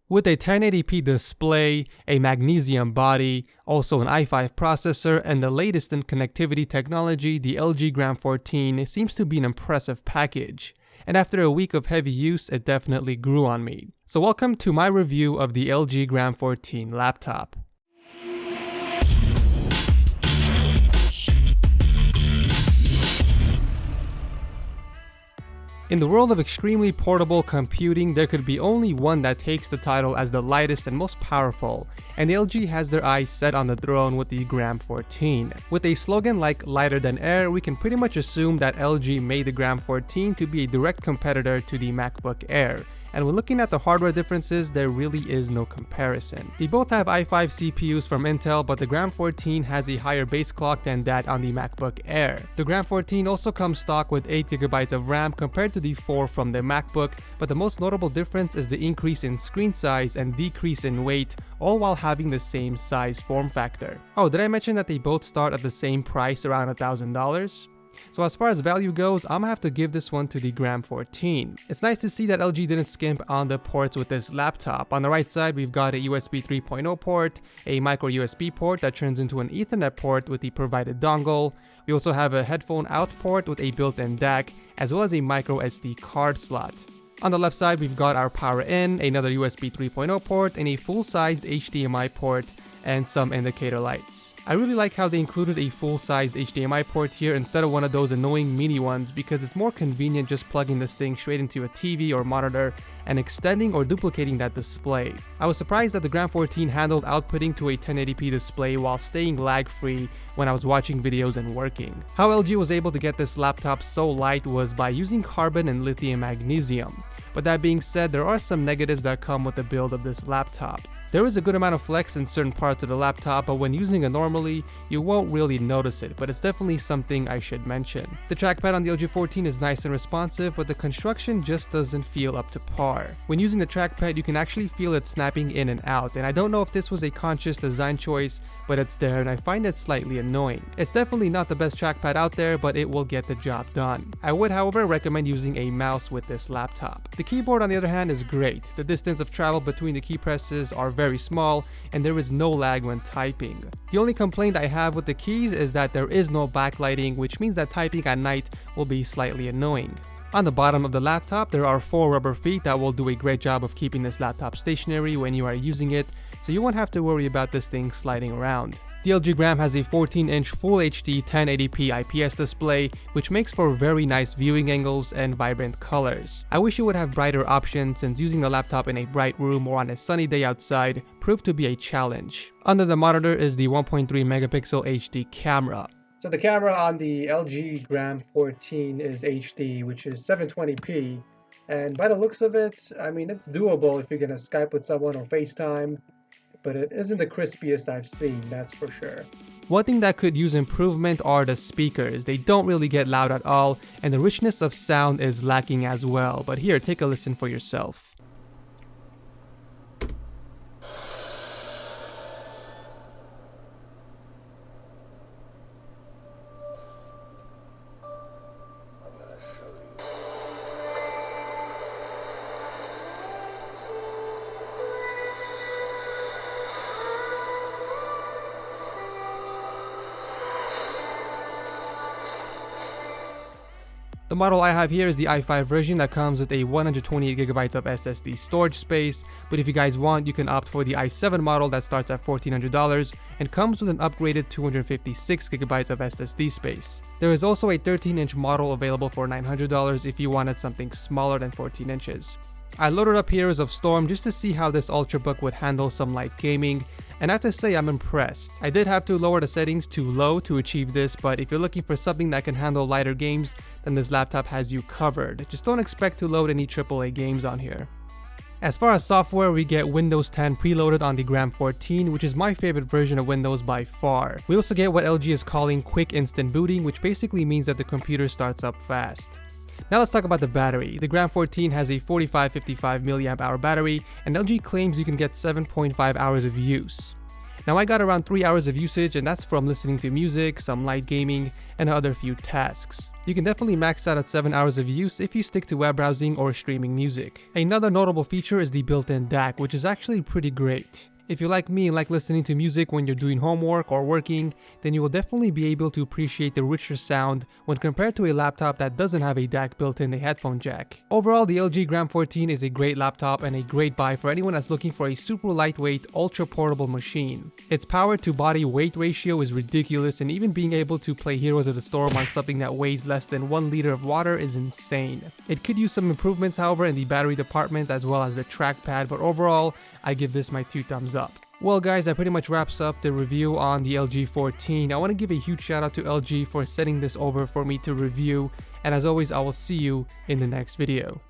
With a 1080p display, a magnesium body, also an i5 processor, and the latest in connectivity technology, the LG Gram 14 seems to be an impressive package. And after a week of heavy use, it definitely grew on me. So welcome to my review of the LG Gram 14 laptop. In the world of extremely portable computing, there could be only one that takes the title as the lightest and most powerful, and LG has their eyes set on the throne with the Gram 14. With a slogan like lighter than air, we can pretty much assume that LG made the Gram 14 to be a direct competitor to the MacBook Air. And when looking at the hardware differences, there really is no comparison. They both have i5 CPUs from Intel, but the Gram 14 has a higher base clock than that on the MacBook Air. The Gram 14 also comes stock with 8GB of RAM compared to the 4 from the MacBook, but the most notable difference is the increase in screen size and decrease in weight, all while having the same size form factor. Oh, did I mention that they both start at the same price, around $1,000? So as far as value goes, I'm gonna have to give this one to the Gram 14. It's nice to see that LG didn't skimp on the ports with this laptop. On the right side, we've got a USB 3.0 port, a micro USB port that turns into an Ethernet port with the provided dongle. We also have a headphone out port with a built-in DAC, as well as a micro SD card slot. On the left side, we've got our power in, another USB 3.0 port, and a full-sized HDMI port, and some indicator lights. I really like how they included a full-sized HDMI port here instead of one of those annoying mini ones, because it's more convenient just plugging this thing straight into a TV or monitor and extending or duplicating that display. I was surprised that the Gram 14 handled outputting to a 1080p display while staying lag-free when I was watching videos and working. How LG was able to get this laptop so light was by using carbon and lithium magnesium. But that being said, there are some negatives that come with the build of this laptop. There is a good amount of flex in certain parts of the laptop, but when using it normally, you won't really notice it, but it's definitely something I should mention. The trackpad on the LG 14 is nice and responsive, but the construction just doesn't feel up to par. When using the trackpad, you can actually feel it snapping in and out, and I don't know if this was a conscious design choice, but it's there and I find it slightly annoying. It's definitely not the best trackpad out there, but it will get the job done. I would, however, recommend using a mouse with this laptop. The keyboard, on the other hand, is great. The distance of travel between the key presses are very small, and there is no lag when typing. The only complaint I have with the keys is that there is no backlighting, which means that typing at night will be slightly annoying. On the bottom of the laptop, there are 4 rubber feet that will do a great job of keeping this laptop stationary when you are using it, so you won't have to worry about this thing sliding around. The LG Gram has a 14-inch Full HD 1080p IPS display, which makes for very nice viewing angles and vibrant colors. I wish it would have brighter options, since using the laptop in a bright room or on a sunny day outside proved to be a challenge. Under the monitor is the 1.3 megapixel HD camera. So the camera on the LG Gram 14 is HD, which is 720p, and by the looks of it, I mean, it's doable if you're gonna Skype with someone or FaceTime, but it isn't the crispiest I've seen, that's for sure. One thing that could use improvement are the speakers. They don't really get loud at all, and the richness of sound is lacking as well, but here, take a listen for yourself. The model I have here is the i5 version that comes with a 128GB of SSD storage space, but if you guys want, you can opt for the i7 model that starts at $1,400 and comes with an upgraded 256GB of SSD space. There is also a 13-inch model available for $900 if you wanted something smaller than 14 inches. I loaded up Heroes of Storm just to see how this Ultrabook would handle some light gaming, and I have to say I'm impressed. I did have to lower the settings to low to achieve this, but if you're looking for something that can handle lighter games, then this laptop has you covered. Just don't expect to load any AAA games on here. As far as software, we get Windows 10 preloaded on the Gram 14, which is my favorite version of Windows by far. We also get what LG is calling quick instant booting, which basically means that the computer starts up fast. Now let's talk about the battery. The Gram 14 has a 4555 mAh battery, and LG claims you can get 7.5 hours of use. Now I got around 3 hours of usage, and that's from listening to music, some light gaming, and other few tasks. You can definitely max out at 7 hours of use if you stick to web browsing or streaming music. Another notable feature is the built-in DAC, which is actually pretty great. If you're like me and like listening to music when you're doing homework or working, then you will definitely be able to appreciate the richer sound when compared to a laptop that doesn't have a DAC built in a headphone jack. Overall, the LG Gram 14 is a great laptop and a great buy for anyone that's looking for a super lightweight, ultra portable machine. Its power to body weight ratio is ridiculous, and even being able to play Heroes of the Storm on something that weighs less than 1 liter of water is insane. It could use some improvements, however, in the battery department as well as the trackpad, but overall, I give this my 2 thumbs up. Well guys, that pretty much wraps up the review on the LG 14. I want to give a huge shout out to LG for sending this over for me to review, and as always, I will see you in the next video.